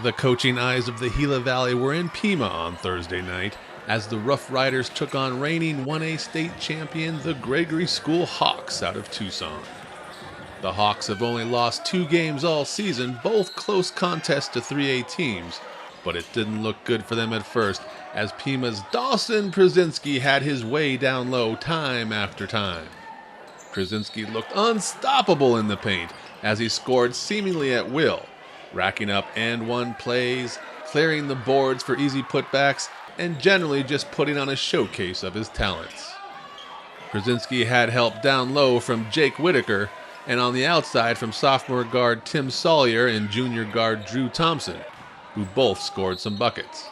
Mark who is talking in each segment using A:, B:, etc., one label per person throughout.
A: The coaching eyes of the Gila Valley were in Pima on Thursday night as the Rough Riders took on reigning 1A state champion, the Gregory School Hawks out of Tucson. The Hawks have only lost 2 games all season, both close contests to 3A teams, but it didn't look good for them at first as Pima's Dawson Przinski had his way down low time after time. Przinski looked unstoppable in the paint as he scored seemingly at will, racking up and-one plays, clearing the boards for easy putbacks, and generally just putting on a showcase of his talents. Przinski had help down low from Jake Whitaker, and on the outside from sophomore guard Tim Sawyer and junior guard Drew Thompson, who both scored some buckets.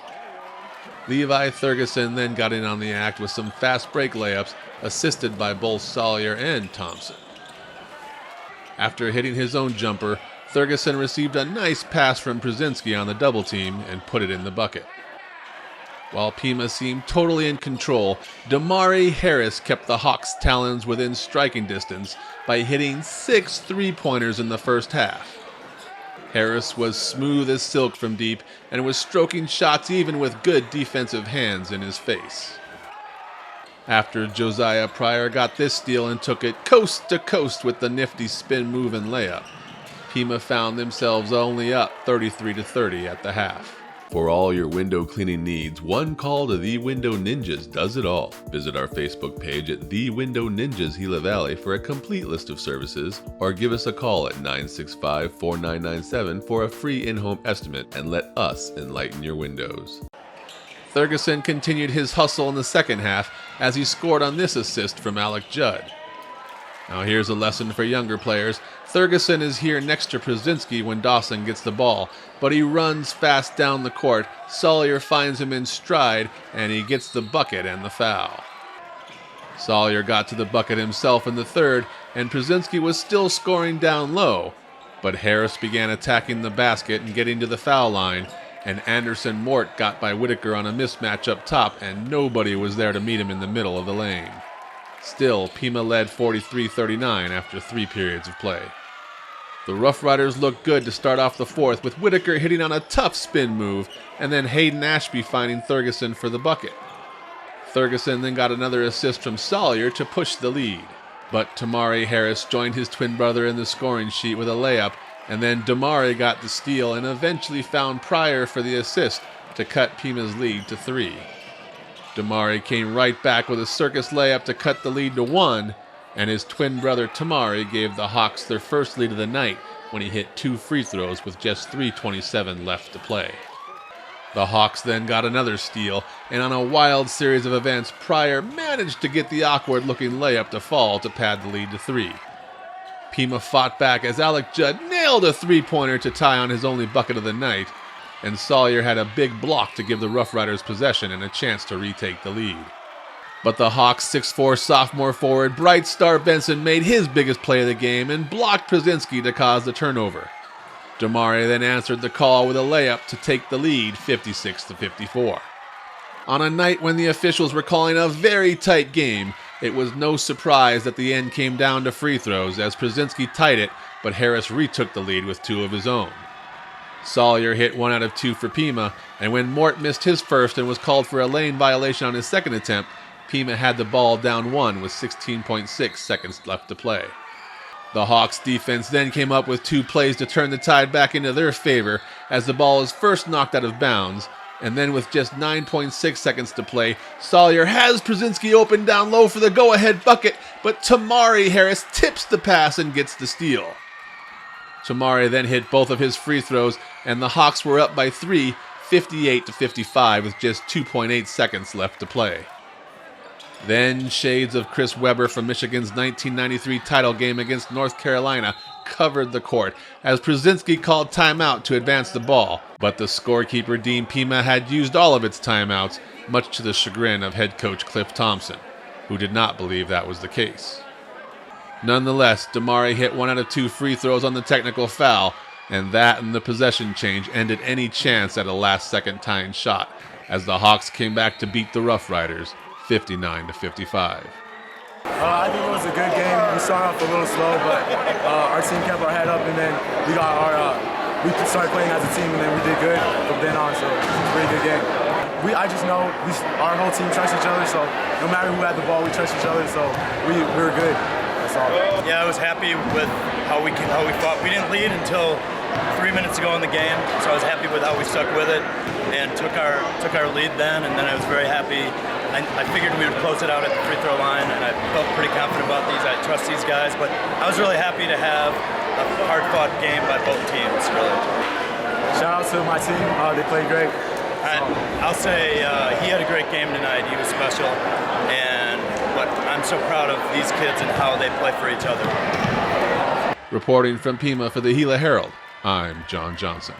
A: Levi Thurgeson then got in on the act with some fast break layups, assisted by both Sawyer and Thompson. After hitting his own jumper, Thurgeson received a nice pass from Przinski on the double team and put it in the bucket. While Pima seemed totally in control, Damari Harris kept the Hawks' talons within striking distance by hitting 6 3-pointers in the first half. Harris was smooth as silk from deep and was stroking shots even with good defensive hands in his face. After Josiah Pryor got this steal and took it coast to coast with the nifty spin move and layup, Pima found themselves only up 33-30 at the half.
B: For all your window cleaning needs, one call to The Window Ninjas does it all. Visit our Facebook page at The Window Ninjas Gila Valley for a complete list of services, or give us a call at 965-4997 for a free in-home estimate and let us enlighten your windows.
A: Thurgeson continued his hustle in the second half as he scored on this assist from Alec Judd. Now here's a lesson for younger players. Thurgeson is here next to Przinski when Dawson gets the ball, but he runs fast down the court. Sawyer finds him in stride, and he gets the bucket and the foul. Sawyer got to the bucket himself in the third, and Przinski was still scoring down low, but Harris began attacking the basket and getting to the foul line, and Anderson Mort got by Whitaker on a mismatch up top, and nobody was there to meet him in the middle of the lane. Still, Pima led 43-39 after 3 periods of play. The Rough Riders looked good to start off the fourth, with Whitaker hitting on a tough spin move, and then Hayden Ashby finding Thurgeson for the bucket. Thurgeson then got another assist from Sawyer to push the lead, but Tamari Harris joined his twin brother in the scoring sheet with a layup, and then Damari got the steal and eventually found Pryor for the assist to cut Pima's lead to 3. Damari came right back with a circus layup to cut the lead to 1, and his twin brother Tamari gave the Hawks their first lead of the night when he hit 2 free throws with just 3:27 left to play. The Hawks then got another steal, and on a wild series of events, Pryor managed to get the awkward-looking layup to fall to pad the lead to 3. Pima fought back as Alec Judd nailed a 3-pointer to tie on his only bucket of the night, and Sawyer had a big block to give the Rough Riders possession and a chance to retake the lead. But the Hawks' 6'4" sophomore forward Bright Star Benson made his biggest play of the game and blocked Przinski to cause the turnover. Damari then answered the call with a layup to take the lead 56-54. On a night when the officials were calling a very tight game, it was no surprise that the end came down to free throws as Przinski tied it, but Harris retook the lead with 2 of his own. Sawyer hit 1 out of 2 for Pima, and when Mort missed his first and was called for a lane violation on his second attempt, Pima had the ball down 1 with 16.6 seconds left to play. The Hawks' defense then came up with 2 plays to turn the tide back into their favor as the ball is first knocked out of bounds, and then with just 9.6 seconds to play, Sawyer has Przinski open down low for the go-ahead bucket, but Tamari Harris tips the pass and gets the steal. Tamari then hit both of his free throws, and the Hawks were up by 3, 58-55, with just 2.8 seconds left to play. Then shades of Chris Webber from Michigan's 1993 title game against North Carolina covered the court as Przinski called timeout to advance the ball, but the scorekeeper deemed Pima had used all of its timeouts, much to the chagrin of head coach Cliff Thompson, who did not believe that was the case. Nonetheless, Damari hit 1 out of 2 free throws on the technical foul, and that and the possession change ended any chance at a last-second tying shot as the Hawks came back to beat the Rough Riders 59-55.
C: I think it was a good game. We started off a little slow, but our team kept our head up, and then we got we started playing as a team, and then we did good from then on. So it was a pretty good game. I just know our whole team trusts each other. So no matter who had the ball, we trust each other. So we were good. That's all.
D: Yeah, I was happy with how we fought. We didn't lead until 3 minutes ago in the game, so I was happy with how we stuck with it and took our lead then. And then I was very happy. I figured we would close it out at the free throw line, and I felt pretty confident about these. I trust these guys, but I was really happy to have a hard-fought game by both teams. Really.
C: Shout out to my team. They played great.
D: I'll say he had a great game tonight. He was special, but I'm so proud of these kids and how they play for each other.
A: Reporting from Pima for the Gila Herald, I'm John Johnson.